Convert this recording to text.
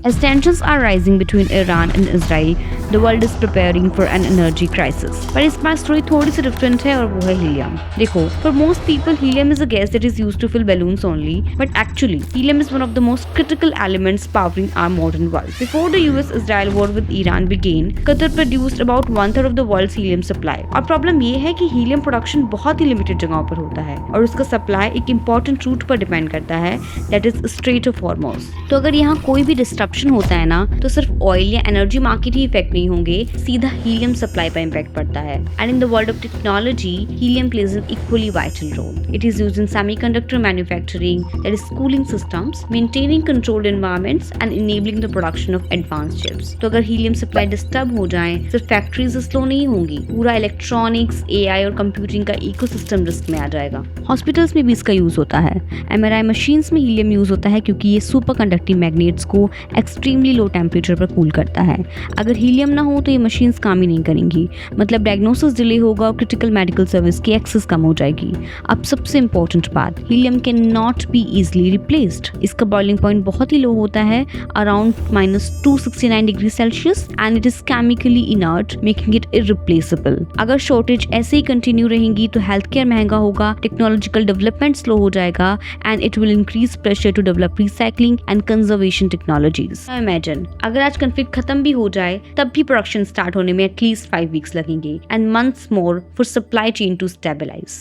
As tensions are rising between Iran and Israel, the world is preparing for an energy crisis. पर इसमें story थोड़ी सी different है और वो है हीलियम। देखो, for most people helium is a gas that is used to fill balloons only, but actually helium is one of the most critical elements powering our modern world. Before the US-Israel war with Iran began, Qatar produced about 1/3 of the world's helium supply. और problem ये है कि helium production बहुत ही limited जगहों पर होता है और उसका सप्लाई एक इम्पोर्टेंट रूट पर डिपेंड करता है, that is straight of Hormuz. तो अगर यहाँ कोई भी डिस्ट्रप्शन होता है ना, तो सिर्फ ऑयल या एनर्जी मार्केट ही इफेक्ट नहीं होंगे, सीधा हीलियम सप्लाई पर इम्पैक्ट पड़ता है। And in the world of technology, helium plays an equally vital role. It is used in semiconductor manufacturing, that is cooling systems, maintaining controlled environments and enabling the production of advanced chips. तो अगर helium supply disturb हो जाए, सिर्फ factories slow नहीं होंगी, पूरा electronics, AI और computing का इकोसिस्टम रिस्क में आ जाएगा। हॉस्पिटल्स में भी इसका यूज होता है। एमआरआई मशीन्स में हीलियम यूज होता है क्योंकि ये सुपर कंडक्टिंग मैग्नेट्स को एक्सट्रीमली लो टेम्परेचर पर कूल करता है। अगर हीलियम ना हो तो ये मशीन्स काम ही नहीं करेंगी, मतलब डायग्नोसिस डिले होगा और क्रिटिकल मेडिकल सर्विस की एक्सेस कम हो जाएगी। अब सबसे इंपॉर्टेंट बात, helium can not be easily replaced. इसका बॉइलिंग पॉइंट बहुत ही लो होता है, around -269 degree Celsius, and it is chemically inert, making it irreplaceable. अगर शॉर्टेज ऐसे ही कंटिन्यू रहेंगी तो हेल्थ केयर महंगा होगा, टेक्नोलॉजिकल डेवलपमेंट स्लो हो जाएगा, and it will increase pressure to develop recycling and conservation technologies. Imagine अगर आज कॉन्फ्लिक्ट खत्म भी हो जाए, तब भी प्रोडक्शन स्टार्ट होने में एटलीस्ट 5 वीक्स लगेंगे, and months more for supply chain to stabilise.